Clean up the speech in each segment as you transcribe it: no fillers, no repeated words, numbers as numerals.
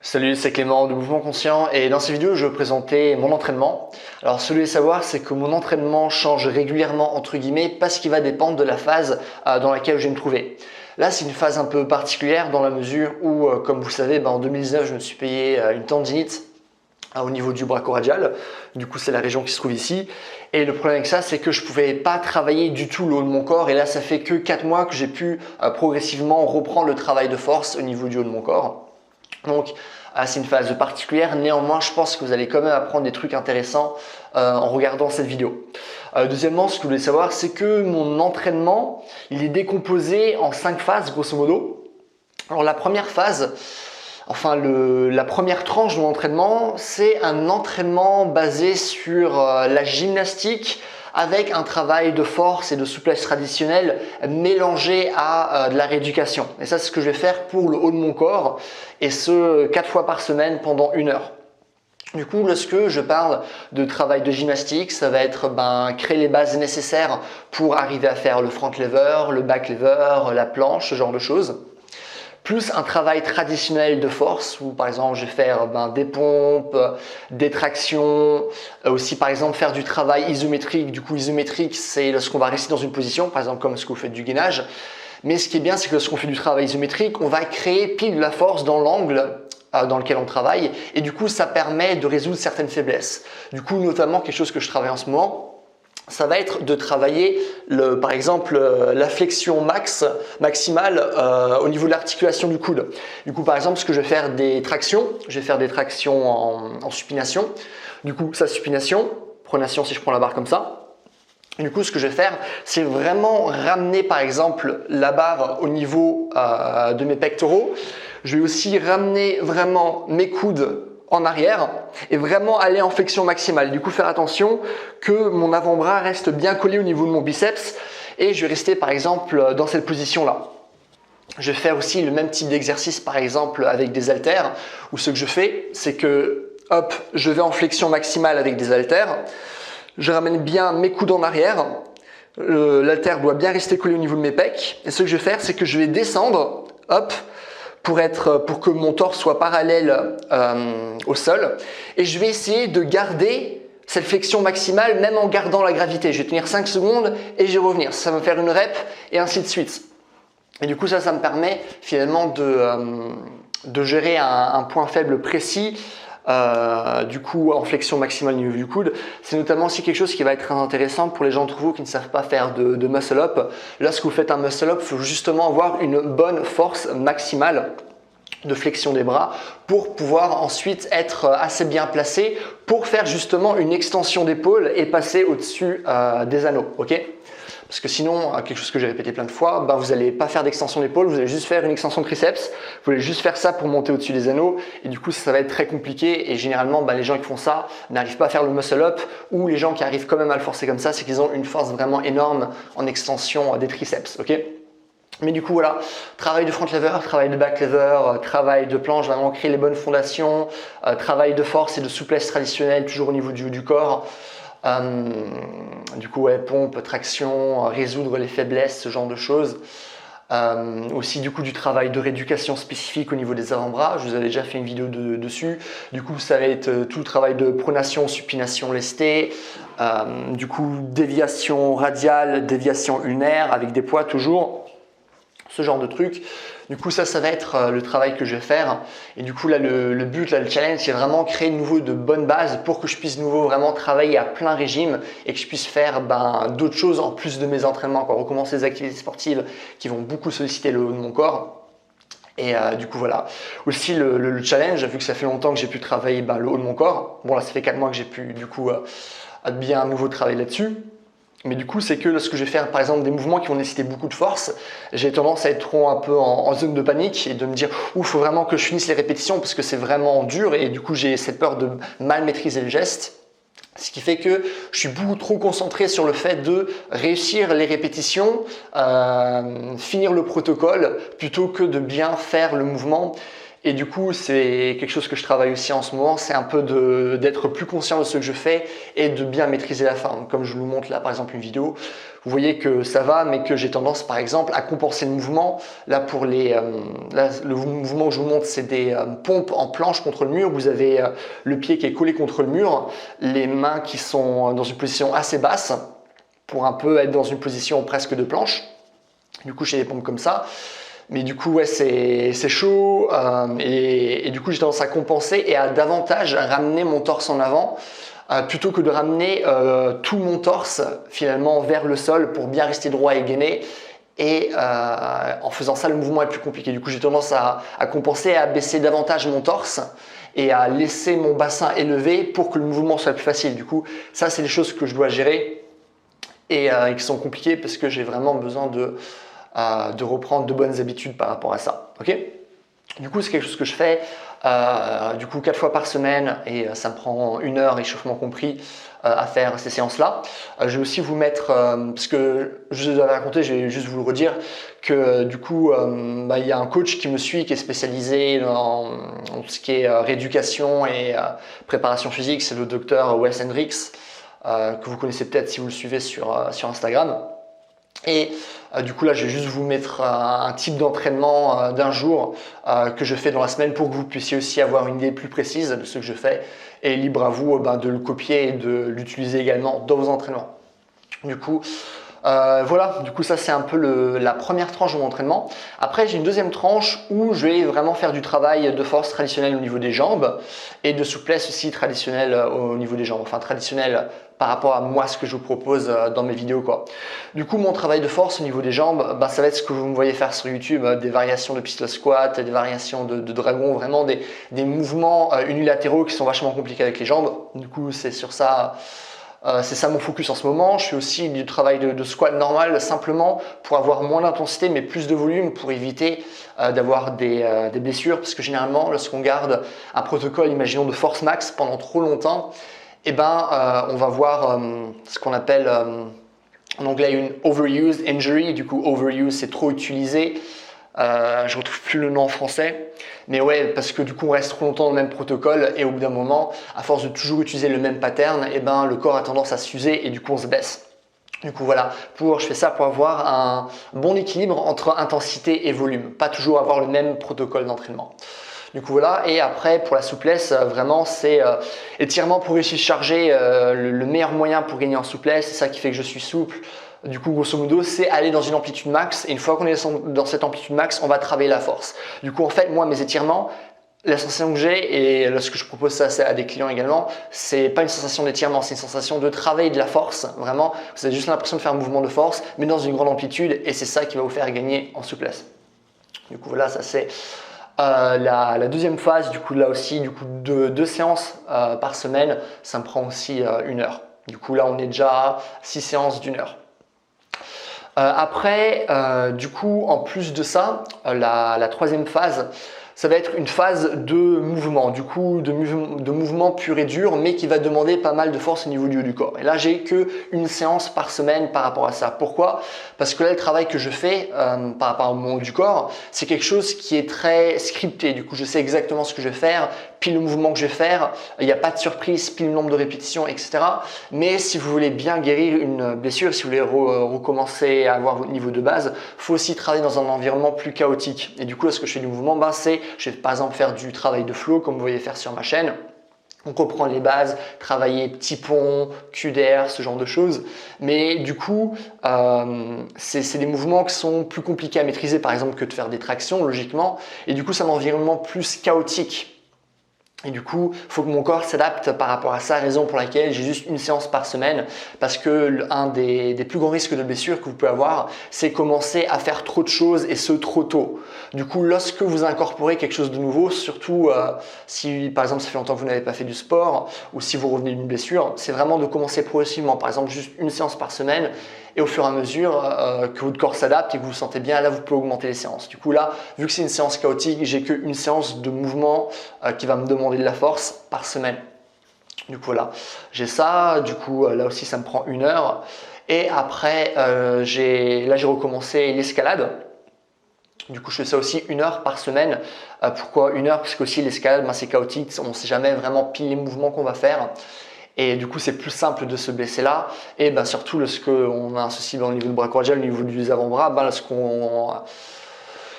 Salut, c'est Clément de Mouvement Conscient et dans cette vidéo je vais vous présenter mon entraînement. Alors ce que vous devez savoir, c'est que mon entraînement change régulièrement entre guillemets parce qu'il va dépendre de la phase dans laquelle je vais me trouver. Là c'est une phase un peu particulière dans la mesure où comme vous le savez en 2019 je me suis payé une tendinite au niveau du bras coradial. Du coup c'est la région qui se trouve ici et le problème avec ça c'est que je pouvais pas travailler du tout le haut de mon corps et là ça fait que 4 mois que j'ai pu progressivement reprendre le travail de force au niveau du haut de mon corps. Donc c'est une phase particulière, néanmoins je pense que vous allez quand même apprendre des trucs intéressants en regardant cette vidéo. Deuxièmement, ce que vous devez savoir, c'est que mon entraînement il est décomposé en 5 phases grosso modo. Alors la première phase, la première tranche de mon entraînement, c'est un entraînement basé sur la gymnastique avec un travail de force et de souplesse traditionnelle mélangé à de la rééducation. Et ça, c'est ce que je vais faire pour le haut de mon corps et ce 4 fois par semaine pendant 1 heure. Du coup, lorsque je parle de travail de gymnastique, ça va être créer les bases nécessaires pour arriver à faire le front lever, le back lever, la planche, ce genre de choses. Plus un travail traditionnel de force où par exemple je vais faire des pompes, des tractions, aussi par exemple faire du travail isométrique. Du coup isométrique c'est lorsqu'on va rester dans une position, par exemple comme ce que vous faites du gainage. Mais ce qui est bien c'est que lorsqu'on fait du travail isométrique, on va créer pile de la force dans l'angle dans lequel on travaille et du coup ça permet de résoudre certaines faiblesses. Du coup notamment quelque chose que je travaille en ce moment, ça va être de travailler par exemple la flexion maximale au niveau de l'articulation du coude. Du coup par exemple ce que je vais faire des tractions, en supination. Du coup ça supination, pronation si je prends la barre comme ça. Et du coup ce que je vais faire c'est vraiment ramener par exemple la barre au niveau de mes pectoraux. Je vais aussi ramener vraiment mes coudes en arrière et vraiment aller en flexion maximale. Du coup, faire attention que mon avant-bras reste bien collé au niveau de mon biceps et je vais rester par exemple dans cette position-là. Je vais faire aussi le même type d'exercice par exemple avec des haltères où ce que je fais, c'est que hop, je vais en flexion maximale avec des haltères. Je ramène bien mes coudes en arrière. L'haltère doit bien rester collé au niveau de mes pecs. Et ce que je vais faire, c'est que je vais descendre, hop, pour que mon torse soit parallèle au sol et je vais essayer de garder cette flexion maximale même en gardant la gravité. Je vais tenir 5 secondes et je vais revenir. Ça va me faire une rep et ainsi de suite. Et du coup ça me permet finalement de gérer un point faible précis du coup en flexion maximale au niveau du coude. C'est notamment aussi quelque chose qui va être très intéressant pour les gens d'entre vous qui ne savent pas faire de muscle up. Lorsque vous faites un muscle up, il faut justement avoir une bonne force maximale de flexion des bras pour pouvoir ensuite être assez bien placé pour faire justement une extension d'épaule et passer au-dessus des anneaux. Ok ? Parce que sinon, quelque chose que j'ai répété plein de fois, vous n'allez pas faire d'extension d'épaule, vous allez juste faire une extension de triceps, vous allez juste faire ça pour monter au-dessus des anneaux et du coup ça va être très compliqué et généralement les gens qui font ça n'arrivent pas à faire le muscle up ou les gens qui arrivent quand même à le forcer comme ça, c'est qu'ils ont une force vraiment énorme en extension des triceps. Ok ? Mais du coup voilà, travail de front lever, travail de back lever, travail de planche, vraiment créer les bonnes fondations, travail de force et de souplesse traditionnelle toujours au niveau du corps. Du coup pompe, traction, résoudre les faiblesses, ce genre de choses. Aussi du coup du travail de rééducation spécifique au niveau des avant-bras, je vous avais déjà fait une vidéo dessus. Du coup ça va être tout le travail de pronation, supination lestée, du coup déviation radiale, déviation ulnaire avec des poids toujours, ce genre de trucs. Du coup ça va être le travail que je vais faire et du coup là le but, le challenge c'est vraiment créer de nouveau de bonnes bases pour que je puisse de nouveau vraiment travailler à plein régime et que je puisse faire d'autres choses en plus de mes entraînements, recommencer des activités sportives qui vont beaucoup solliciter le haut de mon corps. Et du coup voilà, aussi le challenge, vu que ça fait longtemps que j'ai pu travailler le haut de mon corps, bon là ça fait 4 mois que j'ai pu du coup bien à nouveau travailler là-dessus. Mais du coup, c'est que lorsque je vais faire par exemple des mouvements qui vont nécessiter beaucoup de force, j'ai tendance à être trop un peu en zone de panique et de me dire « il faut vraiment que je finisse les répétitions parce que c'est vraiment dur » et du coup j'ai cette peur de mal maîtriser le geste. Ce qui fait que je suis beaucoup trop concentré sur le fait de réussir les répétitions, finir le protocole plutôt que de bien faire le mouvement. Et du coup, c'est quelque chose que je travaille aussi en ce moment, c'est un peu d'être plus conscient de ce que je fais et de bien maîtriser la forme. Comme je vous montre là par exemple une vidéo, vous voyez que ça va, mais que j'ai tendance par exemple à compenser le mouvement. Là pour le mouvement que je vous montre, c'est des pompes en planche contre le mur. Vous avez le pied qui est collé contre le mur, les mains qui sont dans une position assez basse pour un peu être dans une position presque de planche. Du coup, je fais des pompes comme ça. Mais du coup, ouais, c'est chaud et du coup, j'ai tendance à compenser et à davantage ramener mon torse en avant plutôt que de ramener tout mon torse finalement vers le sol pour bien rester droit et gainé. Et en faisant ça, le mouvement est plus compliqué. Du coup, j'ai tendance à compenser, à baisser davantage mon torse et à laisser mon bassin élevé pour que le mouvement soit plus facile. Du coup, ça, c'est des choses que je dois gérer et qui sont compliquées parce que j'ai vraiment besoin de reprendre de bonnes habitudes par rapport à ça. Ok? Du coup, c'est quelque chose que je fais du coup 4 fois par semaine et ça me prend 1 heure, échauffement compris, à faire ces séances-là. Je vais aussi vous mettre, parce que je vous avais raconté, je vais juste vous le redire, que du coup, il y a un coach qui me suit, qui est spécialisé dans tout ce qui est rééducation et préparation physique, c'est le docteur Wes Hendricks, que vous connaissez peut-être si vous le suivez sur Instagram. Et du coup là je vais juste vous mettre un type d'entraînement d'un jour que je fais dans la semaine pour que vous puissiez aussi avoir une idée plus précise de ce que je fais et libre à vous de le copier et de l'utiliser également dans vos entraînements. Du coup voilà, du coup ça c'est un peu la première tranche de mon entraînement. Après j'ai une deuxième tranche où je vais vraiment faire du travail de force traditionnel au niveau des jambes et de souplesse aussi traditionnelle au niveau des jambes, enfin traditionnel par rapport à moi ce que je vous propose dans mes vidéos quoi. Du coup mon travail de force au niveau des jambes, ça va être ce que vous me voyez faire sur YouTube, des variations de pistol squat, des variations de dragon, vraiment des mouvements unilatéraux qui sont vachement compliqués avec les jambes. Du coup c'est sur ça. C'est ça mon focus en ce moment. Je fais aussi du travail de squat normal simplement pour avoir moins d'intensité mais plus de volume pour éviter d'avoir des blessures parce que généralement lorsqu'on garde un protocole, imaginons de force max pendant trop longtemps, on va voir ce qu'on appelle en anglais une overused injury. Du coup overuse c'est trop utilisé. Je retrouve plus le nom en français, mais ouais, parce que du coup on reste trop longtemps dans le même protocole et au bout d'un moment, à force de toujours utiliser le même pattern, le corps a tendance à s'user et du coup on se baisse. Du coup voilà, je fais ça pour avoir un bon équilibre entre intensité et volume, pas toujours avoir le même protocole d'entraînement. Du coup voilà, et après pour la souplesse, vraiment c'est étirement progressif chargé, le meilleur moyen pour gagner en souplesse, c'est ça qui fait que je suis souple. Du coup, grosso modo, c'est aller dans une amplitude max et une fois qu'on est dans cette amplitude max, on va travailler la force. Du coup, en fait, moi, mes étirements, la sensation que j'ai et lorsque je propose ça à des clients également, c'est pas une sensation d'étirement, c'est une sensation de travail de la force. Vraiment, vous avez juste l'impression de faire un mouvement de force, mais dans une grande amplitude et c'est ça qui va vous faire gagner en souplesse. Du coup, voilà, ça c'est la deuxième phase. Du coup, là aussi, du coup, 2 séances par semaine, ça me prend aussi 1 heure. Du coup, là, on est déjà à 6 séances d'1 heure. Après, du coup, en plus de ça, la troisième phase, ça va être une phase de mouvement, du coup de mouvement pur et dur, mais qui va demander pas mal de force au niveau du haut du corps. Et là, j'ai qu'une séance par semaine par rapport à ça. Pourquoi? Parce que là, le travail que je fais par rapport au haut du corps, c'est quelque chose qui est très scripté. Du coup, je sais exactement ce que je vais faire, pile le mouvement que je vais faire, il n'y a pas de surprise, pile le nombre de répétitions, etc. Mais si vous voulez bien guérir une blessure, si vous voulez recommencer à avoir votre niveau de base, il faut aussi travailler dans un environnement plus chaotique. Et du coup, lorsque je fais du mouvement, je vais par exemple faire du travail de flow comme vous voyez faire sur ma chaîne. On comprend les bases, travailler petit pont, QDR, ce genre de choses. Mais du coup, c'est des mouvements qui sont plus compliqués à maîtriser par exemple que de faire des tractions logiquement. Et du coup, c'est un environnement plus chaotique. Et du coup, il faut que mon corps s'adapte par rapport à ça, raison pour laquelle j'ai juste une séance par semaine parce que un des plus grands risques de blessure que vous pouvez avoir, c'est commencer à faire trop de choses et ce trop tôt. Du coup, lorsque vous incorporez quelque chose de nouveau, surtout si par exemple ça fait longtemps que vous n'avez pas fait du sport ou si vous revenez d'une blessure, c'est vraiment de commencer progressivement, par exemple juste une séance par semaine et au fur et à mesure que votre corps s'adapte et que vous vous sentez bien, là vous pouvez augmenter les séances. Du coup là, vu que c'est une séance chaotique, j'ai qu'une séance de mouvement qui va me demander de la force par semaine. Du coup voilà, j'ai ça, du coup là aussi ça me prend 1 heure. Et après, là j'ai recommencé l'escalade. Du coup, je fais ça aussi 1 heure par semaine. Pourquoi 1 heure? Parce qu'aussi l'escalade, c'est chaotique, on ne sait jamais vraiment pile les mouvements qu'on va faire. Et du coup, c'est plus simple de se blesser là. Et surtout, lorsqu'on a un souci au niveau du bras courdial, au niveau des avant-bras,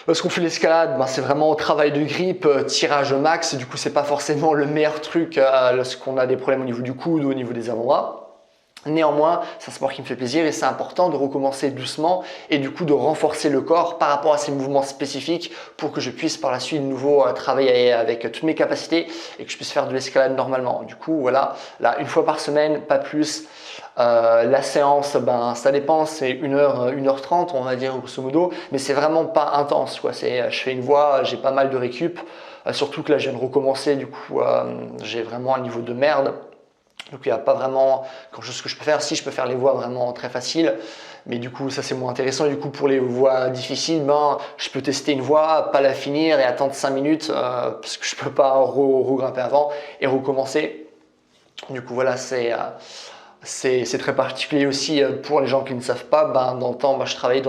lorsqu'on fait l'escalade, c'est vraiment travail de grippe, tirage au max. Du coup, c'est pas forcément le meilleur truc lorsqu'on a des problèmes au niveau du coude ou au niveau des avant-bras. Néanmoins, c'est un sport qui me fait plaisir et c'est important de recommencer doucement et du coup de renforcer le corps par rapport à ces mouvements spécifiques pour que je puisse par la suite de nouveau travailler avec toutes mes capacités et que je puisse faire de l'escalade normalement. Du coup, voilà, là, 1 fois par semaine, pas plus. La séance, ça dépend, c'est 1 heure, 1 h 30, on va dire grosso modo, mais c'est vraiment pas intense, quoi. Je fais une voix, j'ai pas mal de récup, surtout que là, je viens de recommencer, du coup, j'ai vraiment un niveau de merde. Donc il n'y a pas vraiment quelque chose que je peux faire. Si, je peux faire les voix vraiment très faciles, mais du coup ça c'est moins intéressant. Du coup pour les voix difficiles, je peux tester une voix, pas la finir et attendre 5 minutes parce que je peux pas regrimper avant et recommencer. Du coup voilà, c'est très particulier aussi pour les gens qui ne savent pas. Dans le temps, je travaillais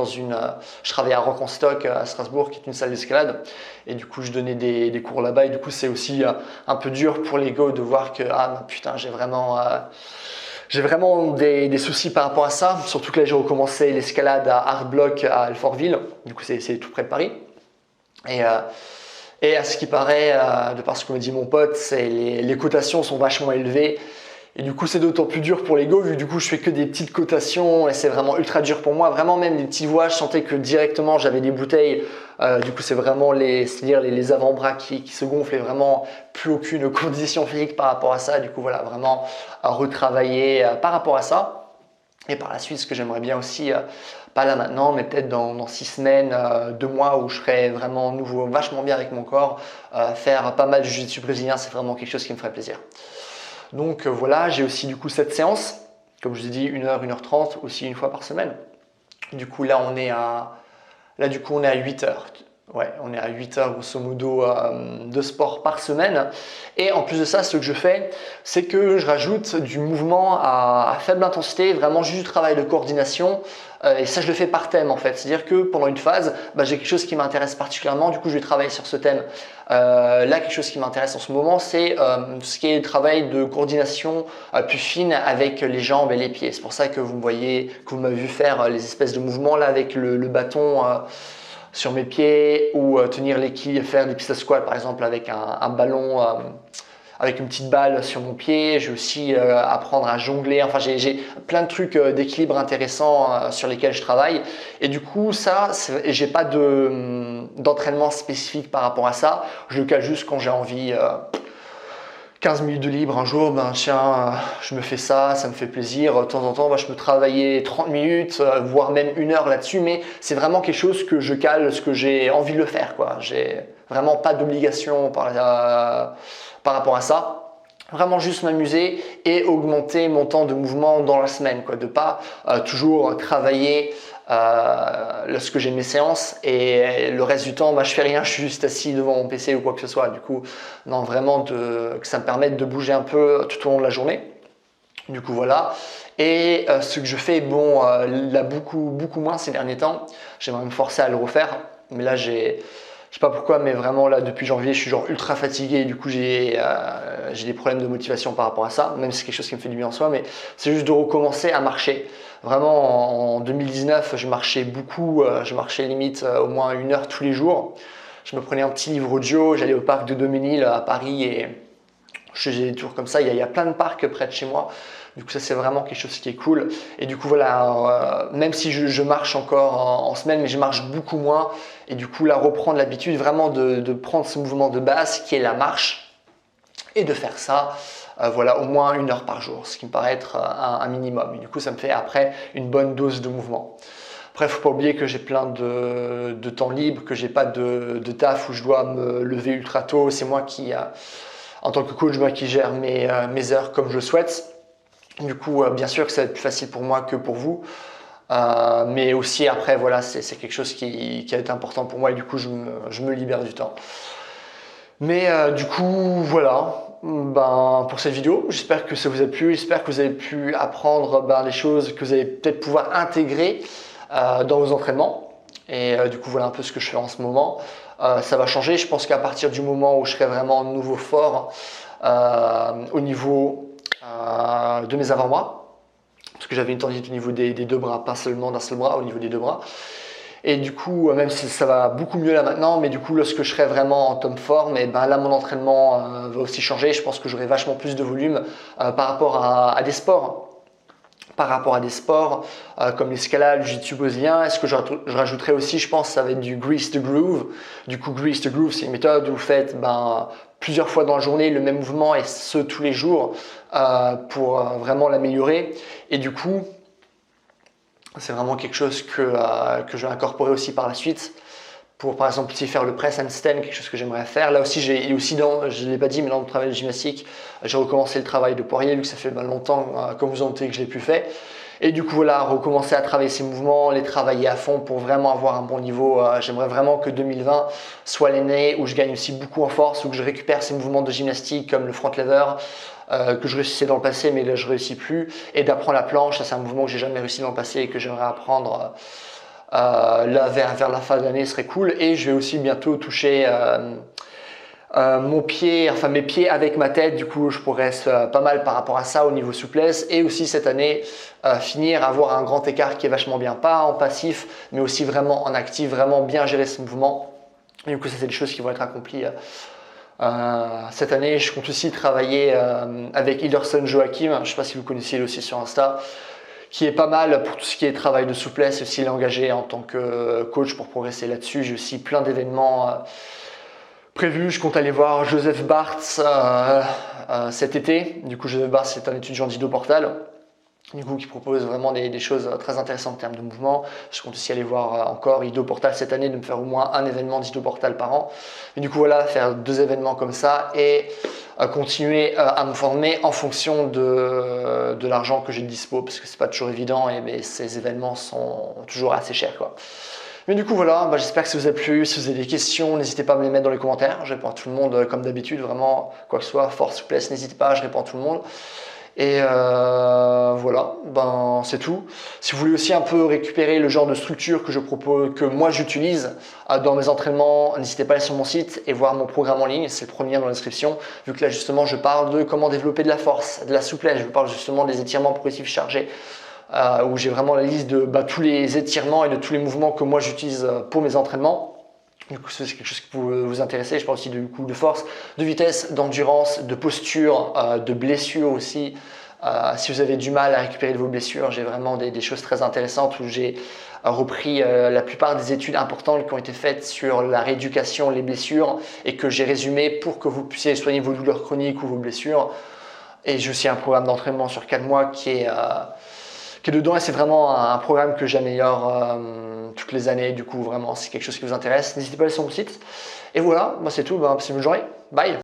à Rock en Stock à Strasbourg, qui est une salle d'escalade, et du coup je donnais des cours là-bas. Et du coup c'est aussi un peu dur pour les gars de voir que putain, j'ai vraiment des soucis par rapport à ça. Surtout que là j'ai recommencé l'escalade à Art Block à Alfortville. Du coup c'est tout près de Paris. Et à ce qui paraît, de par ce que me dit mon pote, les cotations sont vachement élevées. Et du coup, c'est d'autant plus dur pour les go, vu que du coup, je fais que des petites cotations et c'est vraiment ultra dur pour moi. Vraiment, même les petites voix, je sentais que directement, j'avais des bouteilles. Du coup, c'est vraiment les avant-bras qui se gonflent et vraiment plus aucune condition physique par rapport à ça. Du coup, voilà, vraiment retravailler par rapport à ça. Et par la suite, ce que j'aimerais bien aussi, pas là maintenant, mais peut-être dans 6 semaines, 2 mois où je serai vraiment nouveau, vachement bien avec mon corps, faire pas mal de jiu-jitsu brésilien, c'est vraiment quelque chose qui me ferait plaisir. Donc voilà, j'ai aussi du coup cette séance, comme je vous ai dit, 1 heure, 1 h 30, aussi 1 fois par semaine. Du coup là on est à 8 heures. Ouais, on est à 8 heures grosso modo de sport par semaine. Et en plus de ça, ce que je fais, c'est que je rajoute du mouvement à faible intensité, vraiment juste du travail de coordination. Et ça, je le fais par thème en fait. C'est-à-dire que pendant une phase, j'ai quelque chose qui m'intéresse particulièrement. Du coup, je vais travailler sur ce thème. Là, quelque chose qui m'intéresse en ce moment, c'est ce qui est le travail de coordination plus fine avec les jambes et les pieds. C'est pour ça que vous m'avez vu faire les espèces de mouvements là avec le bâton sur mes pieds ou tenir l'équilibre, faire des pistol squats par exemple avec un ballon, avec une petite balle sur mon pied. Je vais aussi apprendre à jongler. Enfin, j'ai plein de trucs d'équilibre intéressants sur lesquels je travaille. Et du coup, ça, j'ai pas d'entraînement spécifique par rapport à ça. Je le cale juste quand j'ai envie. 15 minutes de libre un jour, je me fais ça, ça me fait plaisir. De temps en temps, je peux travailler 30 minutes, voire même 1 heure là-dessus, mais c'est vraiment quelque chose que je cale, ce que j'ai envie de le faire, quoi. J'ai vraiment pas d'obligation par rapport à ça. Vraiment juste m'amuser et augmenter mon temps de mouvement dans la semaine, quoi. De pas toujours travailler lorsque j'ai mes séances et le reste du temps je fais rien, je suis juste assis devant mon PC ou quoi que ce soit. Du coup, non, vraiment que ça me permette de bouger un peu tout au long de la journée. Du coup voilà. Et ce que je fais, là beaucoup moins ces derniers temps. J'aimerais me forcer à le refaire, mais là je sais pas pourquoi, mais vraiment là depuis janvier, je suis genre ultra fatigué. Du coup, j'ai des problèmes de motivation par rapport à ça, même si c'est quelque chose qui me fait du bien en soi, mais c'est juste de recommencer à marcher. Vraiment, en 2019, je marchais beaucoup, je marchais limite au moins 1 heure tous les jours. Je me prenais un petit livre audio, j'allais au parc de Daumesnil à Paris et je faisais des tours comme ça. Il y a plein de parcs près de chez moi. Du coup, ça, c'est vraiment quelque chose qui est cool. Et du coup, voilà, même si je marche encore en semaine, mais je marche beaucoup moins. Et du coup, là, reprendre l'habitude vraiment de prendre ce mouvement de base qui est la marche et de faire ça, voilà, au moins 1 heure par jour, ce qui me paraît être un minimum. Et du coup, ça me fait après une bonne dose de mouvement. Après, il ne faut pas oublier que j'ai plein de temps libre, que j'ai pas de taf où je dois me lever ultra tôt. C'est moi qui, en tant que coach, qui gère mes heures comme je le souhaite. Du coup, bien sûr que ça va être plus facile pour moi que pour vous. Mais aussi après, voilà, c'est quelque chose qui a été important pour moi et du coup, je me libère du temps. Mais du coup, voilà. Pour cette vidéo, j'espère que ça vous a plu, j'espère que vous avez pu apprendre des choses que vous allez peut-être pouvoir intégrer dans vos entraînements. Et du coup, voilà un peu ce que je fais en ce moment. Ça va changer. Je pense qu'à partir du moment où je serai vraiment de nouveau fort au niveau de mes avant-bras, parce que j'avais une tendinite au niveau des deux bras, pas seulement d'un seul bras, au niveau des deux bras. Et du coup, même si ça va beaucoup mieux là maintenant, mais du coup, lorsque je serai vraiment en top forme, et ben là, mon entraînement va aussi changer. Je pense que j'aurai vachement plus de volume par rapport à des sports. Par rapport à des sports comme l'escalade, le jiu-jitsu brésilien. Ce que je rajouterais aussi, je pense, ça va être du grease the groove. Du coup, grease the groove, c'est une méthode où vous faites plusieurs fois dans la journée le même mouvement et ce tous les jours pour vraiment l'améliorer. Et du coup, c'est vraiment quelque chose que je vais incorporer aussi par la suite. Pour par exemple aussi faire le press handstand, quelque chose que j'aimerais faire. Là aussi, je ne l'ai pas dit, mais dans le travail de gymnastique, j'ai recommencé le travail de poirier, vu que ça fait longtemps, comme vous en doutez, que je ne l'ai plus fait. Et du coup, voilà, recommencer à travailler ces mouvements, les travailler à fond pour vraiment avoir un bon niveau. J'aimerais vraiment que 2020 soit l'année où je gagne aussi beaucoup en force, où je récupère ces mouvements de gymnastique comme le front lever, que je réussissais dans le passé, mais là, je ne réussis plus. Et d'apprendre la planche, ça c'est un mouvement que j'ai jamais réussi dans le passé et que j'aimerais apprendre. Là vers la fin de l'année serait cool. Et je vais aussi bientôt toucher mon pied, enfin mes pieds avec ma tête. Du coup, je progresse pas mal par rapport à ça au niveau souplesse. Et aussi cette année, finir avoir un grand écart qui est vachement bien, pas en passif, mais aussi vraiment en actif, vraiment bien gérer ce mouvement. Et du coup, ça c'est des choses qui vont être accomplies cette année. Je compte aussi travailler avec Hilderson Joachim. Je ne sais pas si vous connaissez, lui aussi sur Insta, qui est pas mal pour tout ce qui est travail de souplesse. Aussi, il est engagé en tant que coach pour progresser là-dessus. J'ai aussi plein d'événements prévus. Je compte aller voir Joseph Barthes cet été. Du coup, Joseph Barthes, c'est un étudiant d'Ido Portal, du coup, qui propose vraiment des choses très intéressantes en termes de mouvement. Je compte aussi aller voir encore Ido Portal cette année, de me faire au moins un événement d'Ido Portal par an. Et du coup, voilà, faire 2 événements comme ça et continuer à me former en fonction de l'argent que j'ai de dispo, parce que c'est pas toujours évident et ces événements sont toujours assez chers, quoi. Mais du coup voilà, j'espère que ça vous a plu. Si vous avez des questions, n'hésitez pas à me les mettre dans les commentaires. Je réponds à tout le monde comme d'habitude, vraiment, quoi que ce soit, force, souplesse, n'hésitez pas, je réponds à tout le monde. Et voilà, c'est tout. Si vous voulez aussi un peu récupérer le genre de structure que je propose, que moi j'utilise dans mes entraînements, n'hésitez pas à aller sur mon site et voir mon programme en ligne, c'est le premier lien dans la description, vu que là justement je parle de comment développer de la force, de la souplesse, je vous parle justement des étirements progressifs chargés, où j'ai vraiment la liste de tous les étirements et de tous les mouvements que moi j'utilise pour mes entraînements. Du coup, c'est quelque chose qui peut vous intéresser. Je parle aussi du coup de force, de vitesse, d'endurance, de posture, de blessure aussi. Si vous avez du mal à récupérer de vos blessures, j'ai vraiment des choses très intéressantes où j'ai repris la plupart des études importantes qui ont été faites sur la rééducation, les blessures, et que j'ai résumé pour que vous puissiez soigner vos douleurs chroniques ou vos blessures. Et j'ai aussi un programme d'entraînement sur 4 mois qui est dedans, et c'est vraiment un programme que j'améliore toutes les années. Du coup, vraiment, c'est quelque chose qui vous intéresse, n'hésitez pas à aller sur mon site. Et voilà, moi c'est tout, passez une bonne journée, bye.